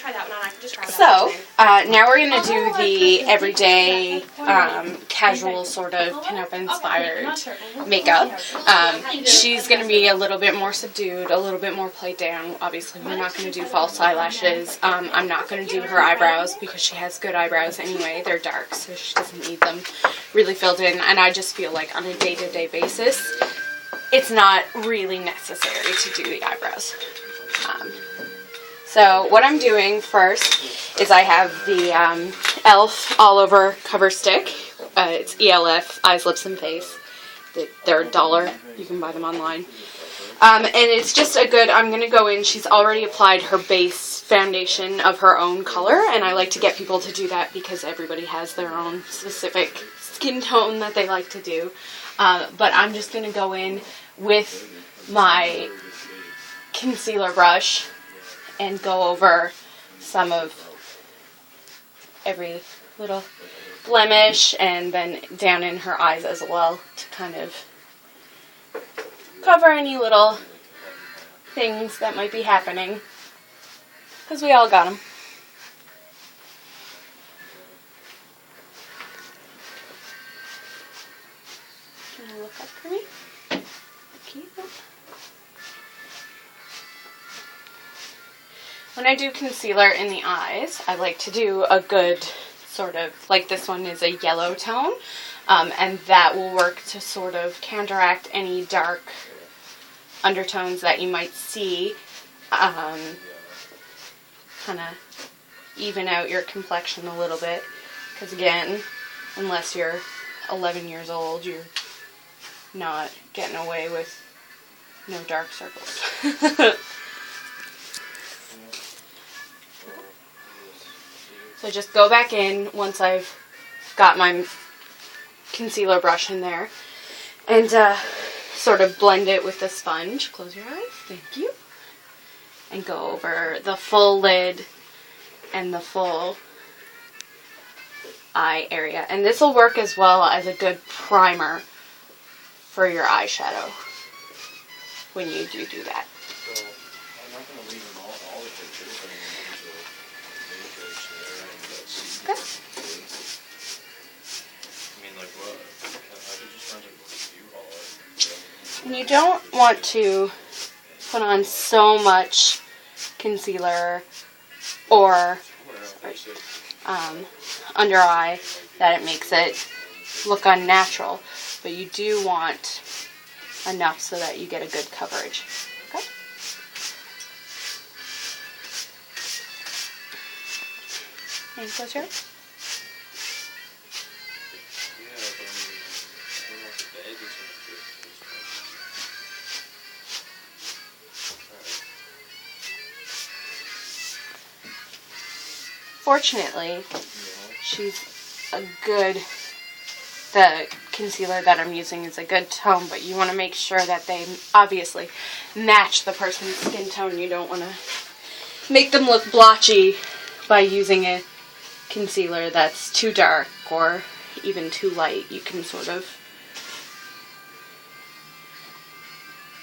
try that one on? I can just try that So, one. now we're going to do the everyday, casual sort of pinup inspired makeup. She's going to be a little bit more subdued, a little bit more played down. Obviously, we're not going to do false eyelashes. I'm not going to do her eyebrows because she has good eyebrows anyway. They're dark, so she doesn't need them really filled in. And I just feel like on a day-to-day basis, it's not really necessary to do the eyebrows. So what I'm doing first is I have the e.l.f. All Over Cover Stick. It's ELF, Eyes, Lips, and Face. They're $1. You can buy them online. And it's just a good, I'm going to go in, she's already applied her base foundation of her own color, and I like to get people to do that because everybody has their own specific skin tone that they like to do. But I'm just going to go in with my concealer brush and go over some of every little blemish and then down in her eyes as well to kind of cover any little things that might be happening, because we all got them. Can you look up for me? Thank you. When I do concealer in the eyes, I like to do a good sort of, like this one is a yellow tone, and that will work to sort of counteract any dark undertones that you might see, kind of even out your complexion a little bit, because again, unless you're 11 years old, you're not getting away with no dark circles. So just go back in once I've got my concealer brush in there and sort of blend it with the sponge. Close your eyes. Thank you. And go over the full lid and the full eye area. And this will work as well as a good primer for your eyeshadow when you do that. So, I'm not going to leave them all the pictures. I mean, Okay. I mean, like what? I could just find a view all And you don't want to put on so much concealer or under eye that it makes it look unnatural, but you do want enough so that you get a good coverage. Okay? And close your eyes. Fortunately, the concealer that I'm using is a good tone, but you want to make sure that they obviously match the person's skin tone. You don't want to make them look blotchy by using a concealer that's too dark or even too light. You can sort of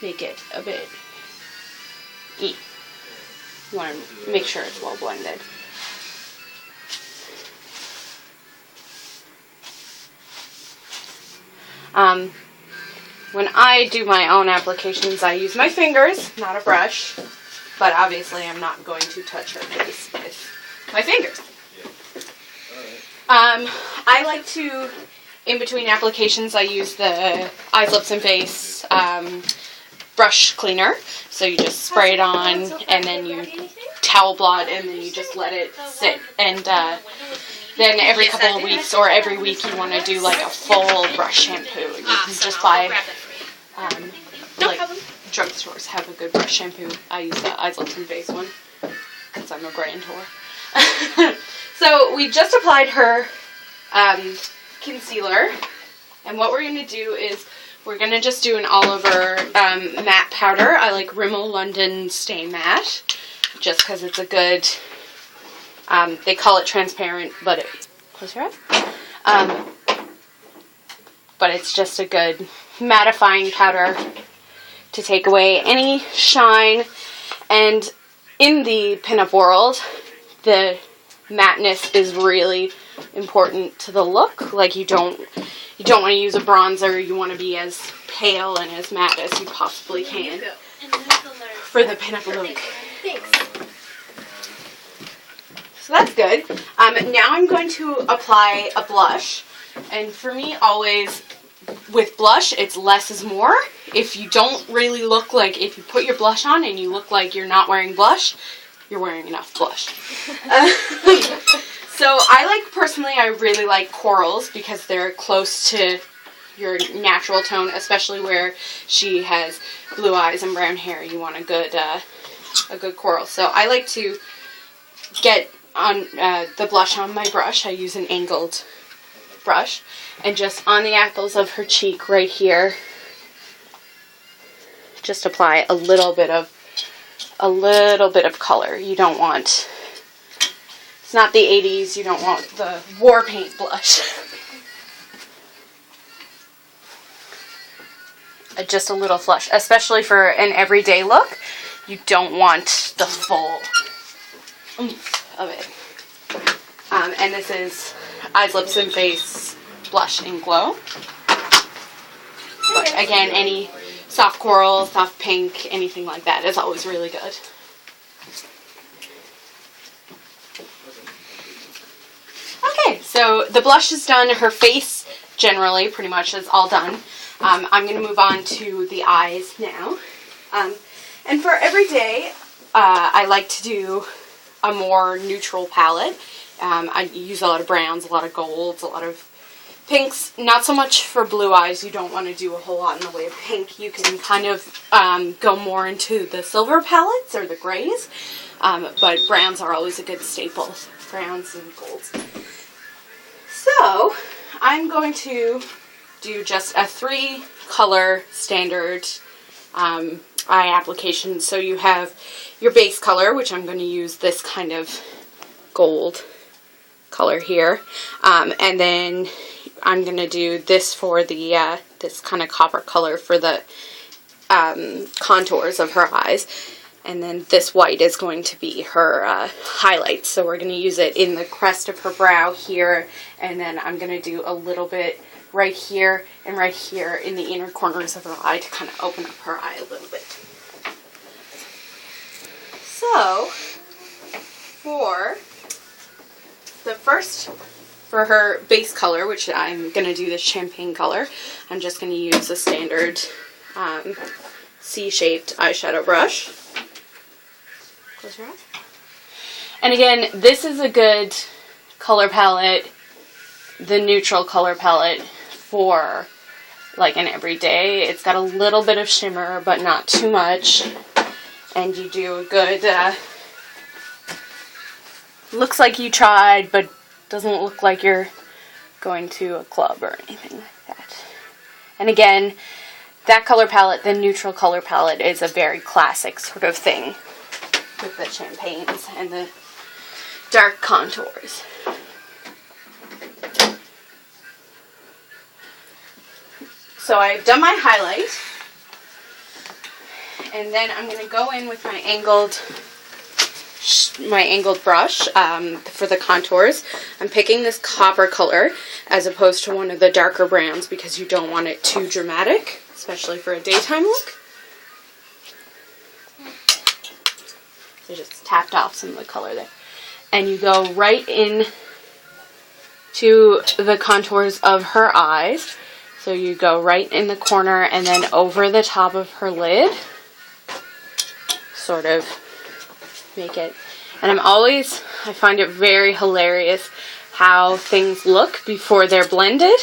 make it a bit You want to make sure it's well blended. When I do my own applications, I use my fingers, not a brush, but obviously I'm not going to touch her face with my fingers. I like to, in between applications, I use the Eyes, Lips, and Face brush cleaner. So you just spray it on, and then you towel blot, and then you just let it sit. And then every couple of weeks or every week you want to do like a full brush shampoo. You can just buy, like drugstores have a good brush shampoo. I use the Eyes, Lips, and Face one because I'm a grantor. So we just applied her concealer, and what we're going to do is we're going to just do an all-over matte powder. I like Rimmel London Stay Matte just because it's a good, they call it transparent, but close your eyes. But it's just a good mattifying powder to take away any shine. And in the pinup world, the matteness is really important to the look. Like you don't want to use a bronzer. You want to be as pale and as matte as you possibly can for the pinup look. So that's good. Now I'm going to apply a blush. And for me, always with blush, it's less is more. If you don't really look like, if you put your blush on and you look like you're not wearing blush, you're wearing enough blush. So personally, I really like corals because they're close to your natural tone, especially where she has blue eyes and brown hair. You want a good coral. So I like to get on the blush on my brush. I use an angled brush, and just on the apples of her cheek right here, just apply a little bit of color. You don't want, it's not the 80s, you don't want the war paint blush. Just a little flush, especially for an everyday look. You don't want the full oomph of it. And this is Eyes, Lips, and Face Blush and Glow. But again, any soft coral, soft pink, anything like that is always really good. Okay, so the blush is done. Her face generally pretty much is all done. I'm going to move on to the eyes now. And for every day, I like to do a more neutral palette. I use a lot of browns, a lot of golds, a lot of pinks. Not so much for blue eyes. You don't want to do a whole lot in the way of pink. You can kind of go more into the silver palettes or the grays. But browns are always a good staple. Browns and golds. So I'm going to do just a 3-color standard eye application. So you have your base color, which I'm going to use this kind of gold color here, and then I'm going to do this for the this kind of copper color for the contours of her eyes, and then this white is going to be her highlights. So we're going to use it in the crest of her brow here, and then I'm going to do a little bit right here and right here in the inner corners of her eye to kind of open up her eye a little bit. So, for her base color, which I'm going to do the champagne color, I'm just going to use a standard C-shaped eyeshadow brush. Close your eyes. And again, this is a good color palette, the neutral color palette for like an everyday. It's got a little bit of shimmer, but not too much. And you do a good, looks like you tried, but doesn't look like you're going to a club or anything like that. And again, that color palette, the neutral color palette, is a very classic sort of thing with the champagnes and the dark contours. So I've done my highlight, and then I'm going to go in with my angled brush for the contours. I'm picking this copper color as opposed to one of the darker browns because you don't want it too dramatic, especially for a daytime look. So just tapped off some of the color there. And you go right in to the contours of her eyes. So you go right in the corner and then over the top of her lid. Sort of make it. And I find it very hilarious how things look before they're blended.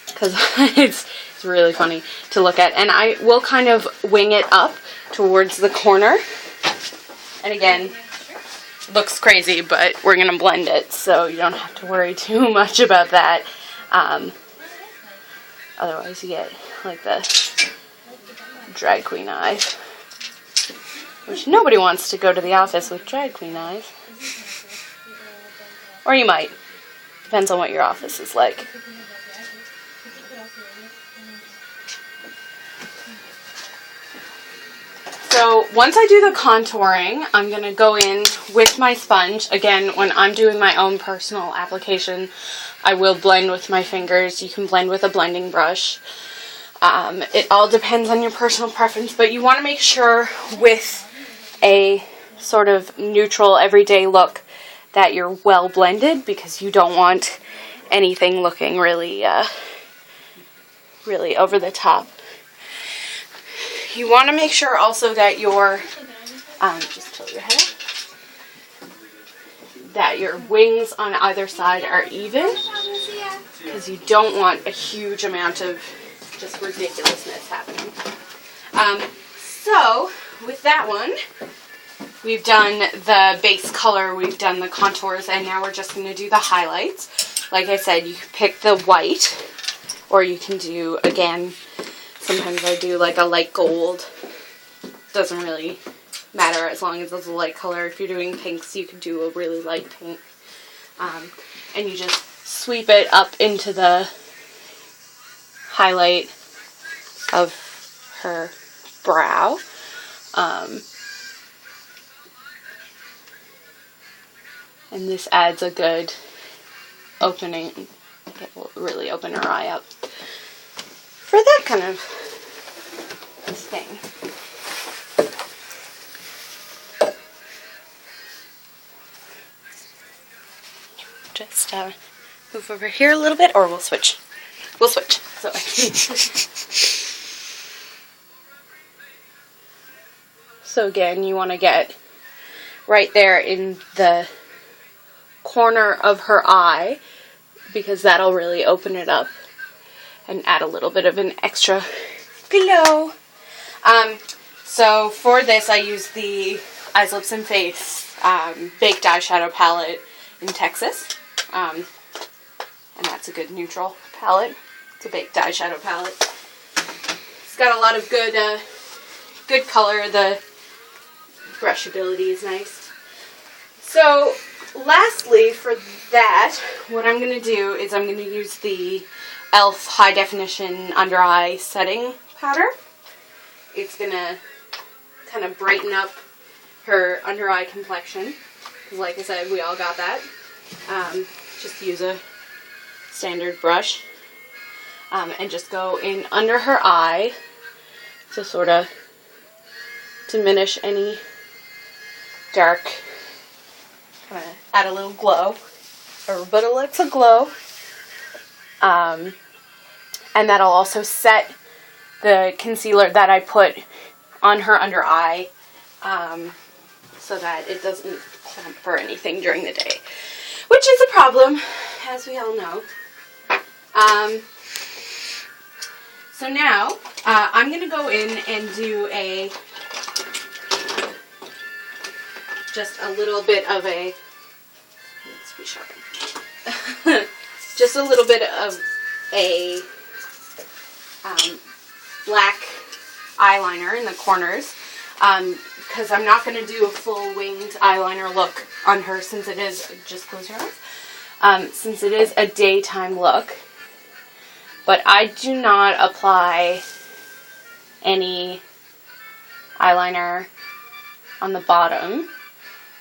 Because it's really funny to look at. And I will kind of wing it up towards the corner. And again, looks crazy, but we're going to blend it, so you don't have to worry too much about that. Otherwise you get like the drag queen eyes, which nobody wants to go to the office with drag queen eyes. Or you might. Depends on what your office is like. So once I do the contouring, I'm going to go in with my sponge. Again, when I'm doing my own personal application, I will blend with my fingers. You can blend with a blending brush. It all depends on your personal preference, but you want to make sure with a sort of neutral everyday look that you're well blended, because you don't want anything looking really really over the top. You want to make sure also that your just tilt your head up, that your wings on either side are even, because you don't want a huge amount of just ridiculousness happening. So with that one, we've done the base color, we've done the contours, and now we're just going to do the highlights. Like I said, you can pick the white, or you can do, again, sometimes I do like a light gold. Doesn't really matter as long as it's a light color. If you're doing pinks, you could do a really light pink. And you just sweep it up into the highlight of her brow. And this adds a good opening. It will really open her eye up for that kind of thing. Just move over here a little bit, or we'll switch. We'll switch. So. So again, you want to get right there in the corner of her eye, because that'll really open it up and add a little bit of an extra glow. So for this, I use the Eyes, Lips, and Face Baked Eyeshadow Palette in Texas. And that's a good neutral palette. It's a baked eyeshadow palette. It's got a lot of good color. The brushability is nice. So lastly, for that, what I'm going to do is I'm going to use the e.l.f. High Definition Under Eye Setting Powder. It's going to kind of brighten up her under eye complexion. Like I said, we all got that. Just use a standard brush and just go in under her eye to sort of diminish any dark, kind of add a little glow, but it's a glow. And that'll also set the concealer that I put on her under eye so that it doesn't clump or anything during the day, which is a problem, as we all know. So now I'm going to go in and do just a little bit of a, let's be sharp, just a little bit of a black eyeliner in the corners, because I'm not going to do a full winged eyeliner look on her, since it is, just close your eyes, since it is a daytime look. But I do not apply any eyeliner on the bottom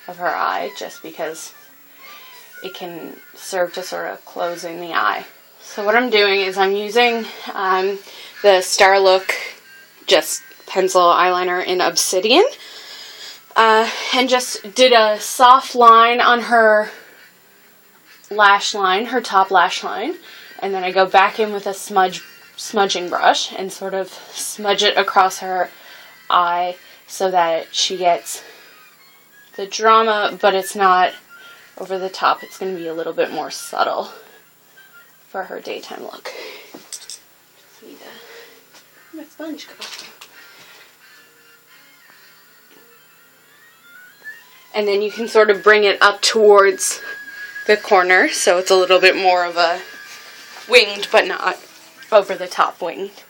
of her eye, just because it can serve to sort of close in the eye. So what I'm doing is I'm using the Starlook just pencil eyeliner in Obsidian, and just did a soft line on her lash line, her top lash line, and then I go back in with a smudging brush and sort of smudge it across her eye so that she gets the drama, but it's not over the top. It's going to be a little bit more subtle for her daytime look. Just need my sponge go. And then you can sort of bring it up towards the corner, so it's a little bit more of a winged, but not over the top winged.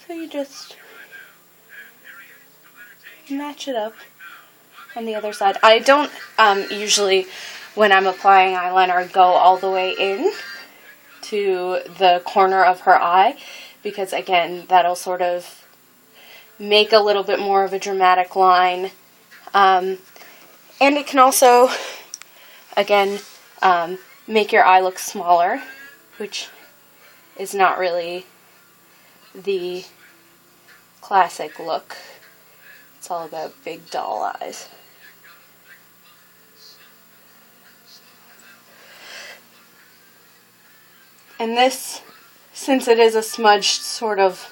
So you just match it up on the other side. I don't usually, when I'm applying eyeliner, go all the way in to the corner of her eye, because again, that'll sort of make a little bit more of a dramatic line. And it can also, again, make your eye look smaller, which is not really the classic look. It's all about big doll eyes. And this, since it is a smudged sort of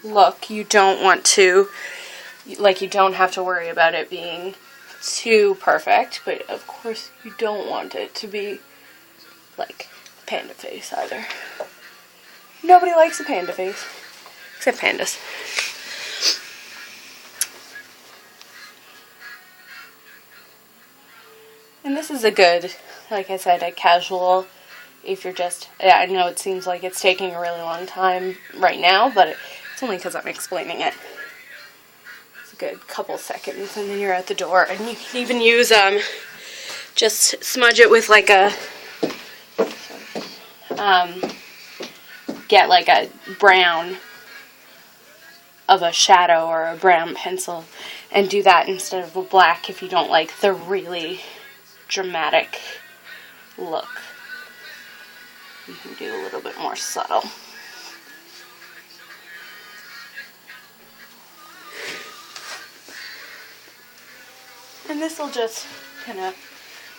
look, you don't want to, like, you don't have to worry about it being too perfect, but of course you don't want it to be like panda face either. Nobody likes a panda face, except pandas. And this is a good, like I said, a casual, if you're just, I know it seems like it's taking a really long time right now, but it's only because I'm explaining it. It's a good couple seconds, and then you're at the door. And you can even use, just smudge it with like a, get like a brown of a shadow or a brown pencil, and do that instead of a black if you don't like the really dramatic look. You can do a little bit more subtle. And this will just kind of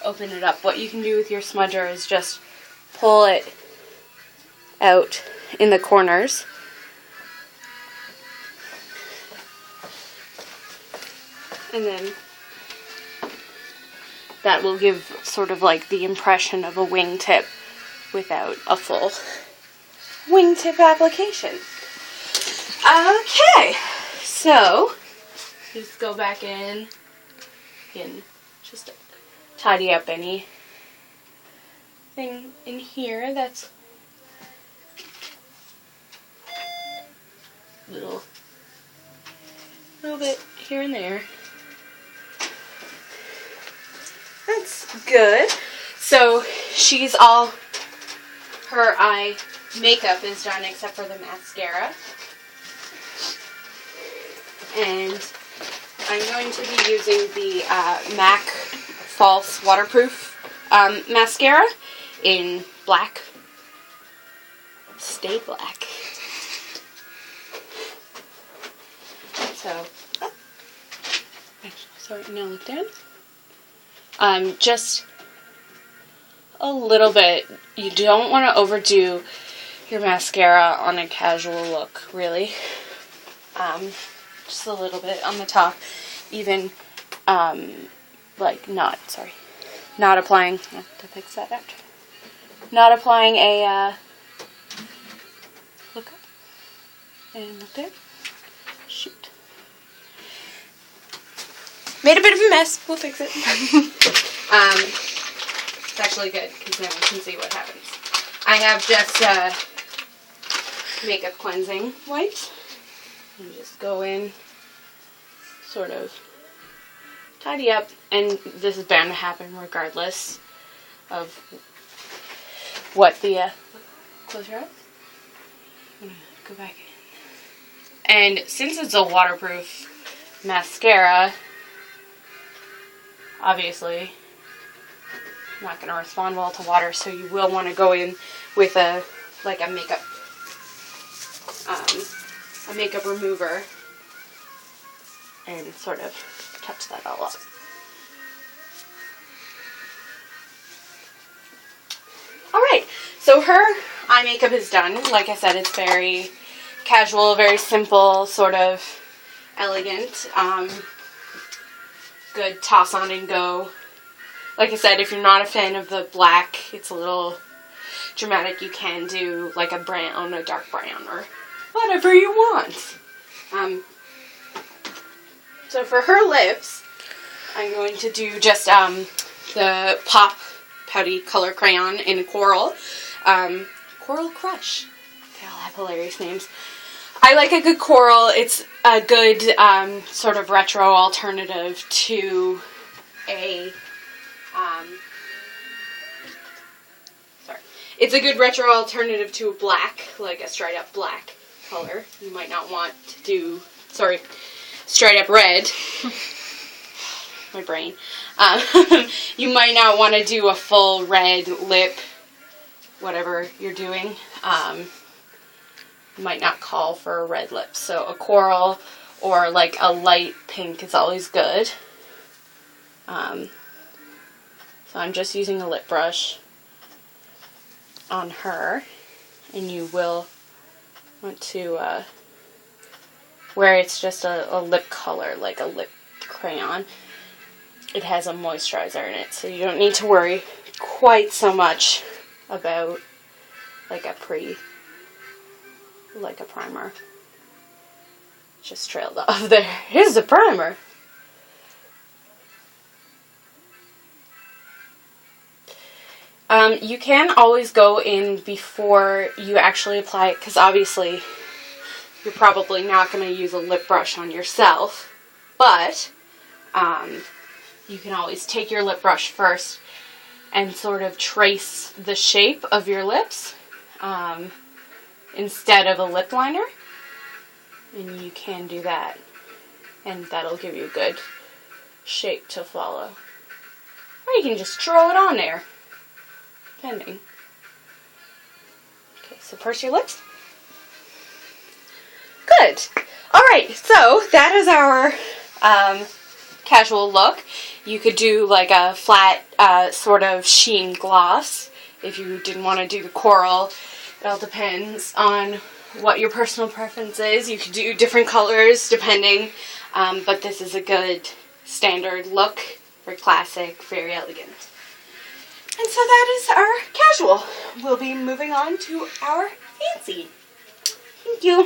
open it up. What you can do with your smudger is just pull it out in the corners. And then that will give sort of like the impression of a wingtip without a full wingtip application. Okay, so just go back in and just tidy up anything in here that's little bit here and there. That's good. So she's all, her eye makeup is done except for the mascara. And I'm going to be using the MAC False Waterproof mascara in black. Stay black. So, sorry, now look down. Just a little bit. You don't want to overdo your mascara on a casual look, really. Just a little bit on the top. Even, like, not applying, to fix that out. Not applying a, look up, and look there. Shoot. Made a bit of a mess. We'll fix it. It's actually good because now we can see what happens. I have just makeup cleansing wipes. And just go in, sort of tidy up, and this is bound to happen regardless of what the, close your eyes. I'm gonna go back in. And since it's a waterproof mascara, obviously not going to respond well to water, so you will want to go in with a makeup remover and sort of touch that all up. Alright, so her eye makeup is done. Like I said, it's very casual, very simple, sort of elegant. Good toss on and go. Like I said, if you're not a fan of the black, it's a little dramatic, you can do like a brown, a dark brown, or whatever you want. So for her lips, I'm going to do just the Pop Putty Color Crayon in Coral. Coral Crush. They all have hilarious names. I like a good coral. It's a good sort of retro alternative to a It's a good retro alternative to black, like a straight up black color. You might not want to do, sorry, straight up red. My brain. You might not want to do a full red lip, whatever you're doing. Might not call for a red lip. So a coral or like a light pink is always good. So I'm just using a lip brush on her, and you will want to, where it's just a lip color, like a lip crayon, it has a moisturizer in it, so you don't need to worry quite so much about like a primer. Just trailed off there. Here's the primer. You can always go in before you actually apply it, because obviously you're probably not going to use a lip brush on yourself, but you can always take your lip brush first and sort of trace the shape of your lips instead of a lip liner, and you can do that, and that'll give you a good shape to follow. Or you can just throw it on there, depending. Okay, so purse your lips. Good. Alright, so that is our casual look. You could do like a flat sort of sheen gloss if you didn't want to do the coral. It all depends on what your personal preference is. You could do different colors depending, but this is a good standard look for classic, very elegant. And so that is our casual. We'll be moving on to our fancy. Thank you.